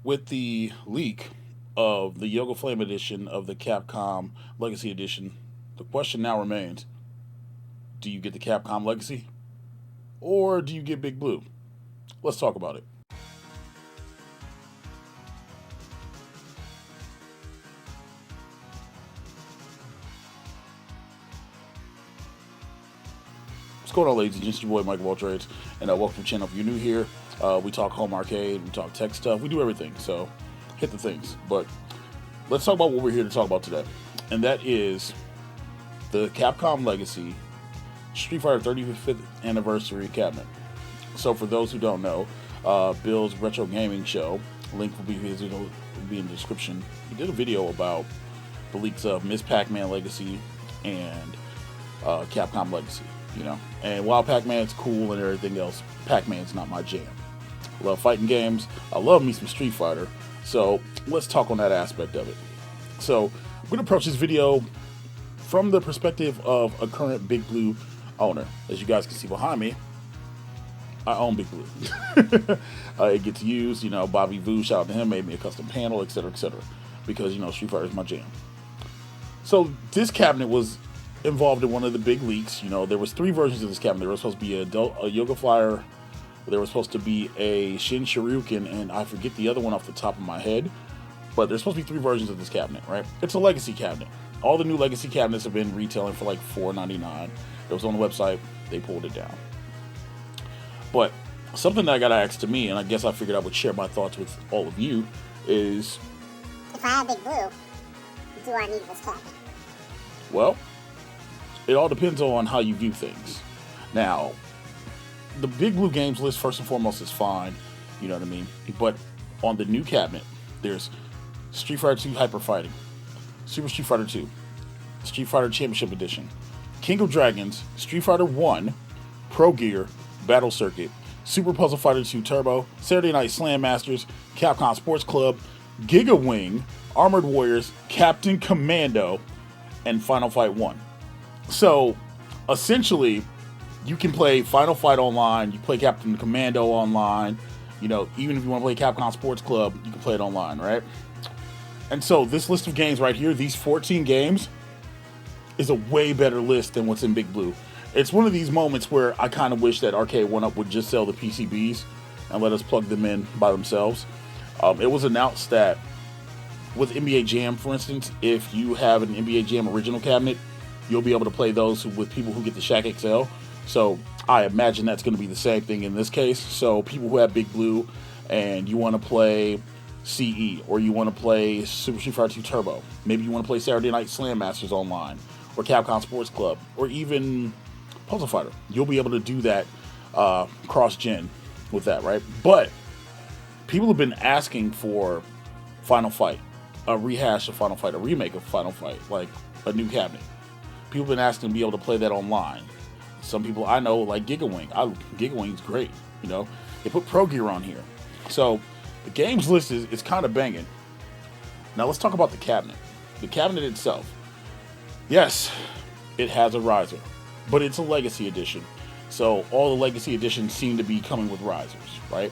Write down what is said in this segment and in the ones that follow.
With the leak of the Yoga Flame edition of the Capcom Legacy Edition, the question now remains: do you get the Capcom Legacy or do you get Big Blue? Let's talk about it. What's going on, ladies and gents? Your boy Michael Waltrades, and welcome to the channel. If you're new here, we talk home arcade, we talk tech stuff, we do everything. So hit the things. But let's talk about what we're here to talk about today, and that is the Capcom Legacy Street Fighter 35th Anniversary cabinet. So for those who don't know, Bill's Retro Gaming Show, link will be in the description. He did a video about the leaks of Miss Pac-Man Legacy and Capcom Legacy. And while Pac-Man's cool and everything else, Pac-Man's not my jam. I love fighting games. I love me some Street Fighter. So let's talk on that aspect of it. So I'm going to approach this video from the perspective of a current Big Blue owner. As you guys can see behind me, I own Big Blue. It gets used. Bobby Vu, shout out to him, made me a custom panel, etc., etc. Because Street Fighter is my jam. So this cabinet was involved in one of the big leaks. There was three versions of this cabinet. There was supposed to be a Yoga Flyer. There was supposed to be a Shin Shuriken, and I forget the other one off the top of my head. But there's supposed to be three versions of this cabinet, right? It's a legacy cabinet. All the new legacy cabinets have been retailing for like $4.99. It was on the website. They pulled it down. But something that I got asked to me, and I guess I figured I would share my thoughts with all of you, is if I had Big Blue, do I need this cabinet? Well, it all depends on how you view things. Now, the Big Blue games list, first and foremost, is fine. You know what I mean? But on the new cabinet, there's Street Fighter 2 Hyper Fighting, Super Street Fighter 2, Street Fighter Championship Edition, King of Dragons, Street Fighter 1, Pro Gear, Battle Circuit, Super Puzzle Fighter 2 Turbo, Saturday Night Slam Masters, Capcom Sports Club, Giga Wing, Armored Warriors, Captain Commando, and Final Fight 1. So, essentially, you can play Final Fight online, you play Captain Commando online, even if you want to play Capcom Sports Club, you can play it online, right? And so, this list of games right here, these 14 games, is a way better list than what's in Big Blue. It's one of these moments where I kind of wish that Arcade1Up would just sell the PCBs and let us plug them in by themselves. It was announced that with NBA Jam, for instance, if you have an NBA Jam original cabinet, you'll be able to play those with people who get the Shaq XL. So I imagine that's going to be the same thing in this case. So people who have Big Blue and you want to play CE, or you want to play Super Street Fighter 2 Turbo, maybe you want to play Saturday Night Slam Masters online, or Capcom Sports Club, or even Puzzle Fighter, you'll be able to do that cross-gen with that, right? But people have been asking for Final Fight, a rehash of Final Fight, a remake of Final Fight, like a new cabinet. People have been asking to be able to play that online. Some people I know like Giga Wing. Giga Wing's great. They put Pro Gear on here. So the games list is kind of banging. Now let's talk about the cabinet. The cabinet itself. Yes, it has a riser, but it's a legacy edition. So all the legacy editions seem to be coming with risers, right?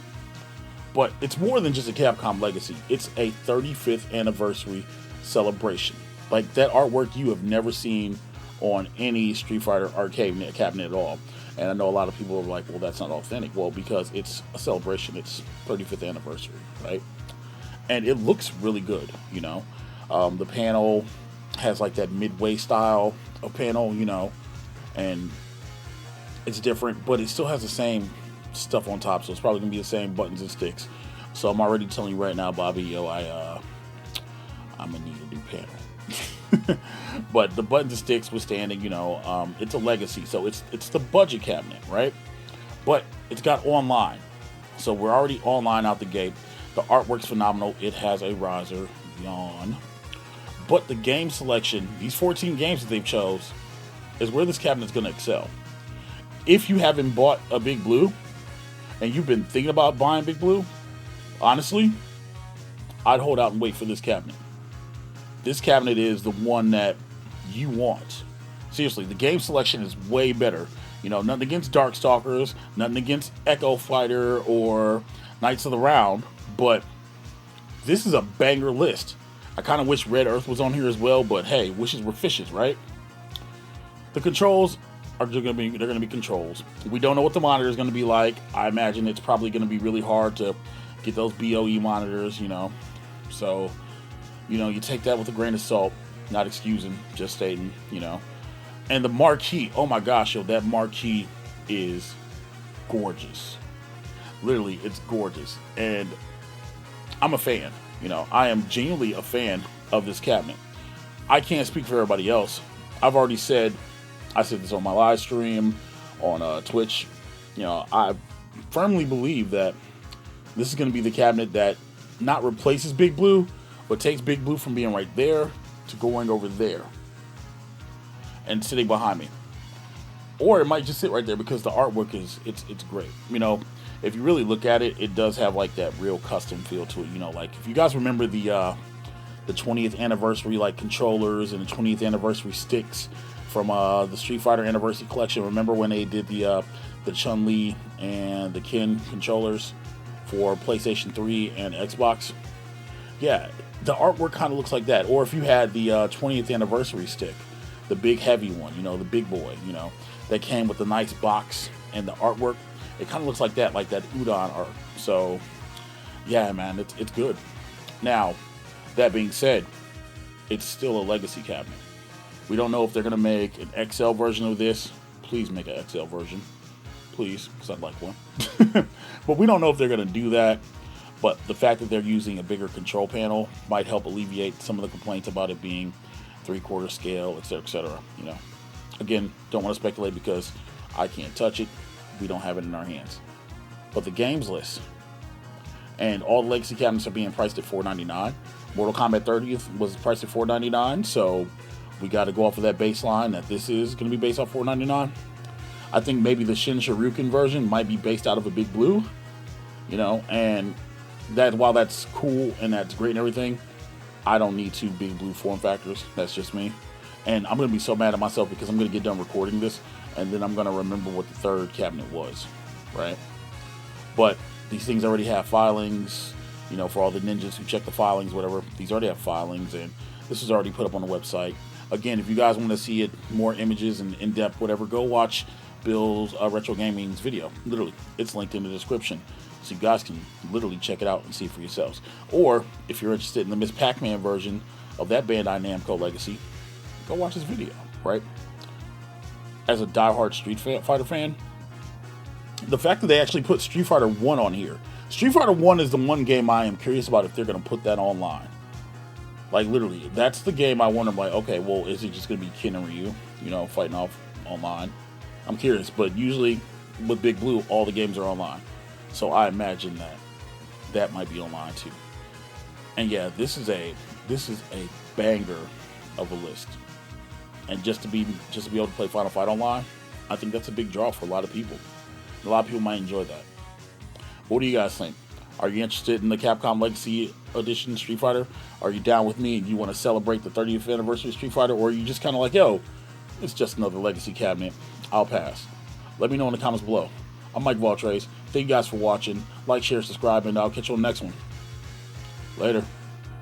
But it's more than just a Capcom Legacy. It's a 35th anniversary celebration. Like, that artwork you have never seen on any Street Fighter arcade cabinet at all. And I know a lot of people are like, well, that's not authentic. Well, because it's a celebration. It's 35th anniversary, right? And it looks really good, The panel has like that midway style of panel, and it's different, but it still has the same stuff on top, so it's probably gonna be the same buttons and sticks. So I'm already telling you right now, Bobby, I'm gonna need a new panel. But the buttons and sticks withstanding, it's a legacy, so it's the budget cabinet, right? But it's got online, so we're already online out the gate. The artwork's phenomenal. It has a riser, yawn. But the game selection, these 14 games that they've chose, is where this cabinet's gonna excel. If you haven't bought a Big Blue, and you've been thinking about buying Big Blue, honestly, I'd hold out and wait for this cabinet. This cabinet is the one that you want. Seriously, the game selection is way better. Nothing against Darkstalkers, nothing against Echo Fighter or Knights of the Round, but this is a banger list. I kind of wish Red Earth was on here as well, but hey, wishes were fishes, right? The controls are they're going to be controls. We don't know what the monitor is going to be like. I imagine it's probably going to be really hard to get those BOE monitors, So, you take that with a grain of salt. Not excusing, just stating, And the marquee, oh my gosh, that marquee is gorgeous. Literally, it's gorgeous. And I'm a fan. I am genuinely a fan of this cabinet. I can't speak for everybody else. I've already said, I said this on my live stream, on Twitch. I firmly believe that this is going to be the cabinet that not replaces Big Blue, but takes Big Blue from being right there to going over there and sitting behind me. Or it might just sit right there because the artwork it's great. If you really look at it, it does have like that real custom feel to it. Like if you guys remember the 20th anniversary like controllers and the 20th anniversary sticks from the Street Fighter Anniversary Collection. Remember when they did the Chun-Li and the Ken controllers for PlayStation 3 and Xbox? Yeah, the artwork kind of looks like that. Or if you had the 20th anniversary stick, the big heavy one, the big boy, that came with the nice box and the artwork, it kind of looks like that udon art. So, yeah, man, it's good. Now, that being said, it's still a legacy cabinet. We don't know if they're going to make an XL version of this. Please make an XL version. Please, because I'd like one. But we don't know if they're going to do that. But the fact that they're using a bigger control panel might help alleviate some of the complaints about it being 3/4 scale, etc., etc. Again, don't want to speculate because I can't touch it. We don't have it in our hands. But the games list and all the legacy cabinets are being priced at $499. Mortal Kombat 30th was priced at $499, so we got to go off of that baseline that this is going to be based off $499. I think maybe the Shin Shuriken version might be based out of a Big Blue, and that while that's cool and that's great and everything, I don't need 2 Big Blue form factors. That's just me. And I'm going to be so mad at myself because I'm going to get done recording this and then I'm going to remember what the third cabinet was, right? But these things already have filings, for all the ninjas who check the filings, whatever. These already have filings and this is already put up on the website. Again, if you guys want to see it, more images and in-depth, whatever, go watch Bill's Retro Gaming's video. Literally, it's linked in the description. So you guys can literally check it out and see it for yourselves. Or, if you're interested in the Miss Pac-Man version of that Bandai Namco Legacy, go watch this video, right? As a diehard Street Fighter fan, the fact that they actually put Street Fighter 1 on here. Street Fighter 1 is the one game I am curious about if they're going to put that online. Like, literally, that's the game I wonder, like, okay, well, is it just going to be Ken and Ryu, fighting off online? I'm curious, but usually with Big Blue, all the games are online. So I imagine that might be online too. And yeah, this is a banger of a list. And just to be able to play Final Fight online, I think that's a big draw for a lot of people. A lot of people might enjoy that. What do you guys think? Are you interested in the Capcom Legacy Edition Street Fighter? Are you down with me and you want to celebrate the 30th anniversary of Street Fighter? Or are you just kind of like, yo, it's just another legacy cabinet. I'll pass. Let me know in the comments below. I'm Mike Valtres. Thank you guys for watching. Like, share, subscribe, and I'll catch you on the next one. Later.